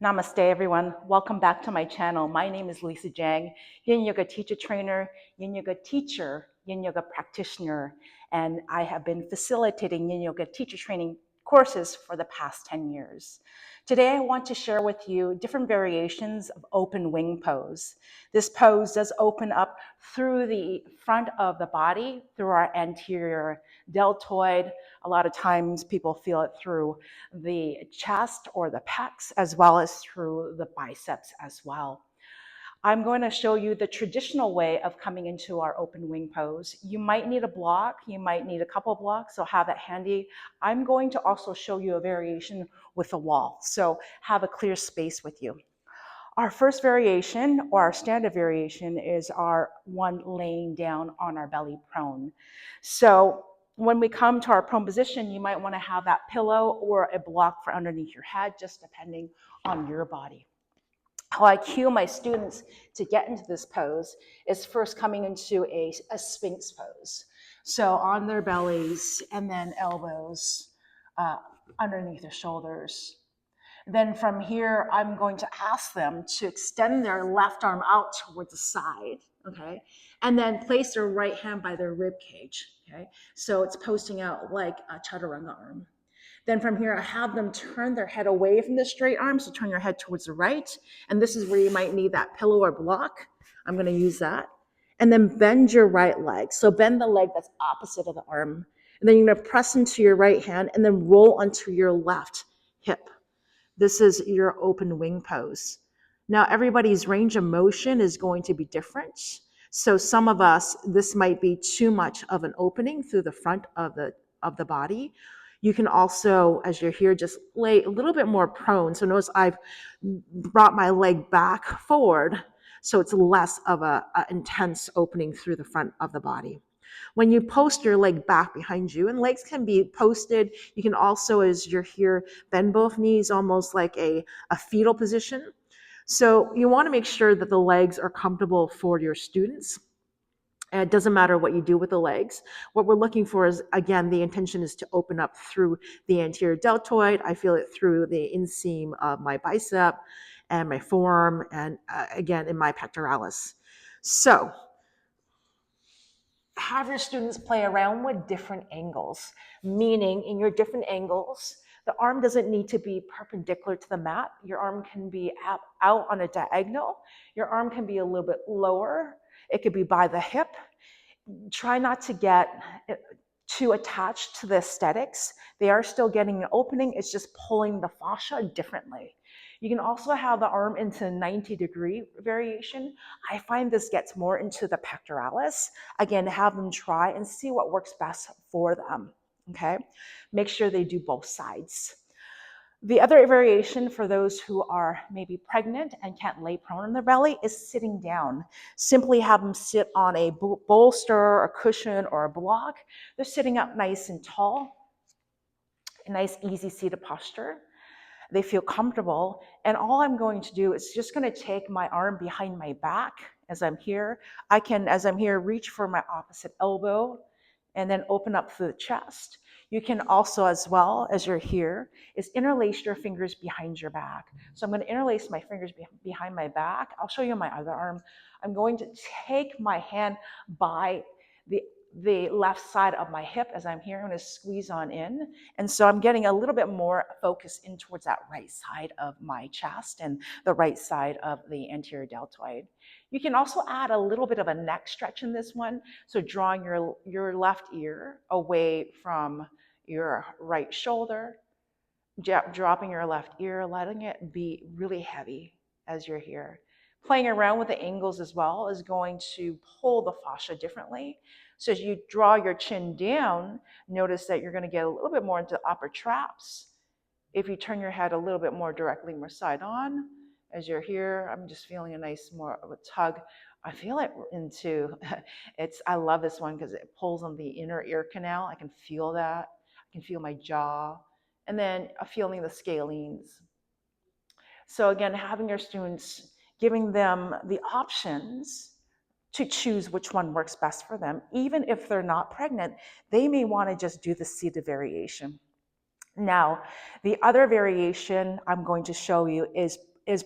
Namaste, everyone. Welcome back to my channel. My name is Lisa Jang, Yin Yoga teacher trainer, Yin Yoga teacher, Yin Yoga practitioner, and I have been facilitating Yin Yoga teacher training courses for the past 10 years. Today, I want to share with you different variations of open wing pose. This pose does open up through the front of the body, through our anterior deltoid. A lot of times people feel it through the chest or the pecs, as well as through the biceps as well. I'm going to show you the traditional way of coming into our open wing pose. You might need a block, you might need a couple blocks, so have that handy. I'm going to also show you a variation with a wall, so have a clear space with you. Our first variation, or our standard variation, is our one laying down on our belly prone. So when we come to our prone position, you might want to have that pillow or a block for underneath your head, just depending on your body. How I cue my students to get into this pose is first coming into a sphinx pose. So on their bellies and then elbows underneath their shoulders. Then from here, I'm going to ask them to extend their left arm out towards the side, okay? And then place their right hand by their rib cage, okay? So it's posting out like a chaturanga arm. Then from here, I have them turn their head away from the straight arm, so turn your head towards the right. And this is where you might need that pillow or block. I'm gonna use that. And then bend your right leg. So bend the leg that's opposite of the arm. And then you're gonna press into your right hand and then roll onto your left hip. This is your open wing pose. Now, everybody's range of motion is going to be different. So some of us, this might be too much of an opening through the front of the body. You can also, as you're here, just lay a little bit more prone. So notice I've brought my leg back forward, so it's less of a intense opening through the front of the body. When you post your leg back behind you, and legs can be posted, you can also, as you're here, bend both knees almost like a fetal position. So you want to make sure that the legs are comfortable for your students. And it doesn't matter what you do with the legs. What we're looking for is, again, the intention is to open up through the anterior deltoid. I feel it through the inseam of my bicep and my forearm, and again, in my pectoralis. So have your students play around with different angles, meaning in your different angles, the arm doesn't need to be perpendicular to the mat. Your arm can be out on a diagonal. Your arm can be a little bit lower. It could be by the hip. Try not to get too attached to the aesthetics. They are still getting an opening. It's just pulling the fascia differently. You can also have the arm into 90-degree variation. I find this gets more into the pectoralis. Again, have them try and see what works best for them, okay? Make sure they do both sides. The other variation for those who are maybe pregnant and can't lay prone on their belly is sitting down. Simply have them sit on a bolster, a cushion, or a block. They're sitting up nice and tall, a nice easy seated posture. They feel comfortable, and all I'm going to do is just going to take my arm behind my back as I'm here. I can, as I'm here, reach for my opposite elbow and then open up through the chest. You can also, as well as you're here, is interlace your fingers behind your back. So I'm going to interlace my fingers behind my back. I'll show you my other arm. I'm going to take my hand by the left side of my hip as I'm here. I'm going to squeeze on in. And so I'm getting a little bit more focus in towards that right side of my chest and the right side of the anterior deltoid. You can also add a little bit of a neck stretch in this one. So drawing your left ear away from your right shoulder, dropping your left ear, letting it be really heavy as you're here. Playing around with the angles as well is going to pull the fascia differently. So as you draw your chin down, notice that you're going to get a little bit more into the upper traps. If you turn your head a little bit more directly, more side on, as you're here, I'm just feeling a nice more of a tug. I feel it into, I love this one because it pulls on the inner ear canal. I can feel that. I can feel my jaw. And then a feeling the scalenes. So again, having your students, giving them the options to choose which one works best for them. Even if they're not pregnant, they may want to just do the seated variation. Now, the other variation I'm going to show you is is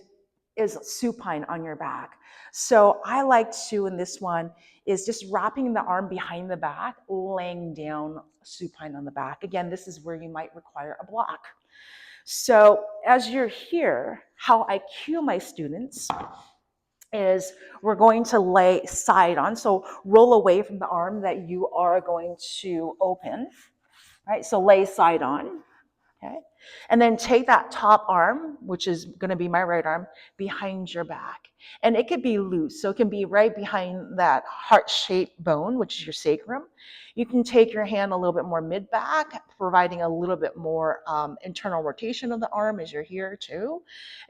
supine on your back. So I like to, in this one, is just wrapping the arm behind the back, laying down supine on the back. Again, this is where you might require a block. So as you're here, how I cue my students is we're going to lay side on. So roll away from the arm that you are going to open, right? So lay side on. Okay. And then take that top arm, which is going to be my right arm, behind your back. And it could be loose. So it can be right behind that heart-shaped bone, which is your sacrum. You can take your hand a little bit more mid-back, providing a little bit more internal rotation of the arm as you're here too,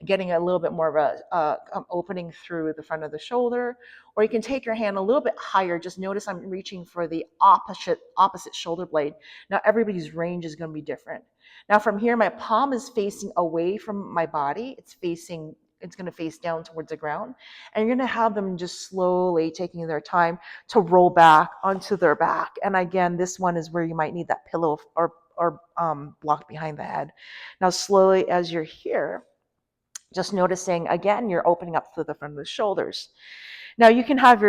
getting a little bit more of a opening through the front of the shoulder. Or you can take your hand a little bit higher. Just notice I'm reaching for the opposite shoulder blade. Now everybody's range is going to be different. Now from here, my palm is facing away from my body. It's going to face down towards the ground. And you're going to have them just slowly taking their time to roll back onto their back. And again, this one is where you might need that pillow or block behind the head. Now slowly as you're here, just noticing, again, you're opening up through the front of the shoulders. Now you can have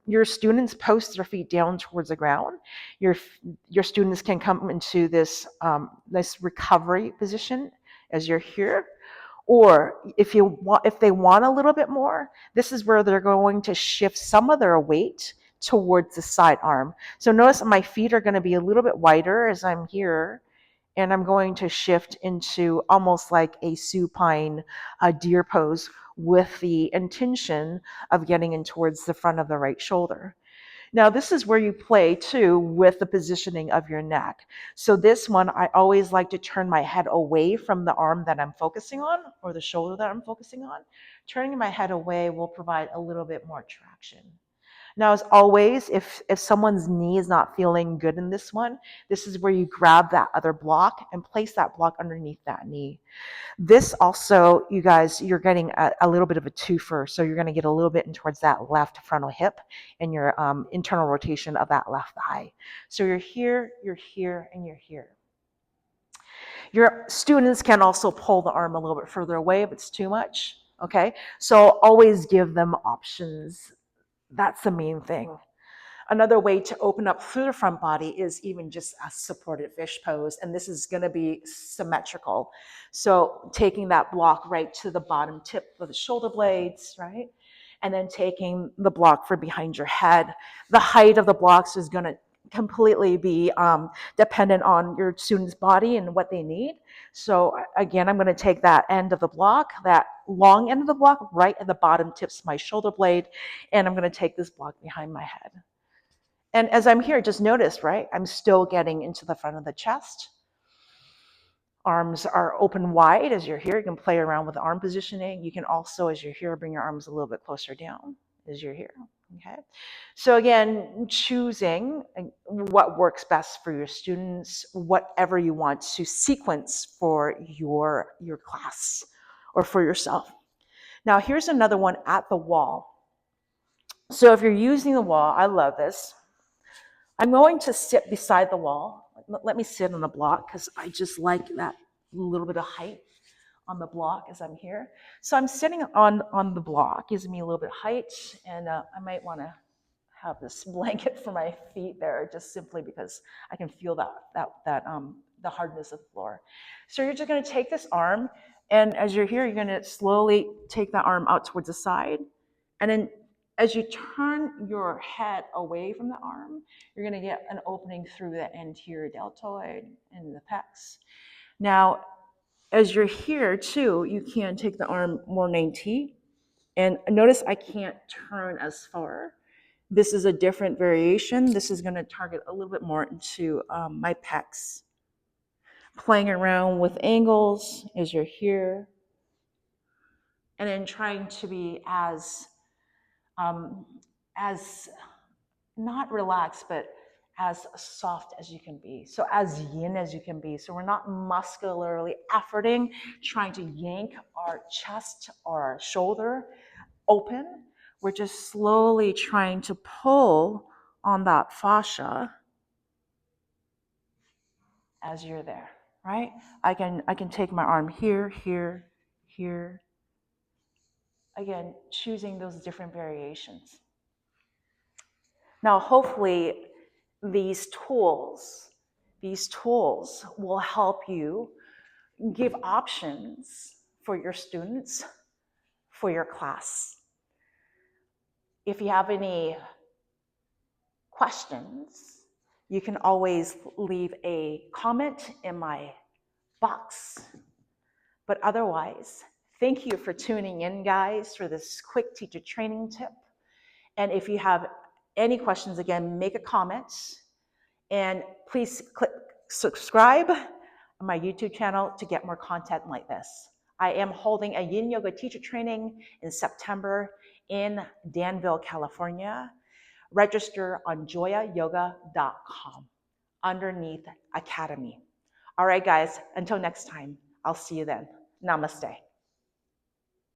your students post their feet down towards the ground. Your students can come into this nice recovery position as you're here. Or if they want a little bit more, this is where they're going to shift some of their weight towards the side arm. So notice my feet are going to be a little bit wider as I'm here. And I'm going to shift into almost like a supine deer pose with the intention of getting in towards the front of the right shoulder. Now, this is where you play too with the positioning of your neck. So this one, I always like to turn my head away from the arm that I'm focusing on or the shoulder that I'm focusing on. Turning my head away will provide a little bit more traction. Now, as always, if someone's knee is not feeling good in this one, this is where you grab that other block and place that block underneath that knee. This also, you guys, you're getting a little bit of a twofer. So you're going to get a little bit in towards that left frontal hip and your internal rotation of that left thigh. So you're here, and you're here. Your students can also pull the arm a little bit further away if it's too much. Okay, so always give them options. That's the main thing. Another way to open up through the front body is even just a supported fish pose. And this is going to be symmetrical. So taking that block right to the bottom tip of the shoulder blades, right? And then taking the block for behind your head. The height of the blocks is going to completely be dependent on your student's body and what they need. So again, I'm going to take that end of the block, that long end of the block, right at the bottom tips of my shoulder blade, and I'm going to take this block behind my head. And as I'm here, just notice, right? I'm still getting into the front of the chest. Arms are open wide as you're here. You can play around with the arm positioning. You can also, as you're here, bring your arms a little bit closer down as you're here. Okay. So again, choosing what works best for your students, whatever you want to sequence for your class or for yourself. Now, here's another one at the wall. So if you're using the wall, I love this. I'm going to sit beside the wall. Let me sit on the block because I just like that little bit of height on the block as I'm here. So I'm sitting on the block, gives me a little bit of height, and I might want to have this blanket for my feet there, just simply because I can feel the hardness of the floor. So you're just going to take this arm, and as you're here, you're going to slowly take that arm out towards the side, and then as you turn your head away from the arm, you're going to get an opening through the anterior deltoid and the pecs. Now, as you're here too, you can take the arm more 90. And notice I can't turn as far. This is a different variation. This is going to target a little bit more into my pecs. Playing around with angles as you're here. And then trying to be as not relaxed, but as soft as you can be. So as yin as you can be. So we're not muscularly efforting, trying to yank our chest or our shoulder open. We're just slowly trying to pull on that fascia as you're there, right? I can take my arm here, here, here, Again, choosing those different variations. Now, hopefully, these tools, will help you give options for your students, for your class. If you have any questions, you can always leave a comment in my box. But otherwise, thank you for tuning in, guys, for this quick teacher training tip. And if you have any questions, again, make a comment. And please click subscribe on my YouTube channel to get more content like this. I am holding a Yin Yoga teacher training in September in Danville, California. Register on joyayoga.com underneath Academy. All right, guys, until next time, I'll see you then. Namaste.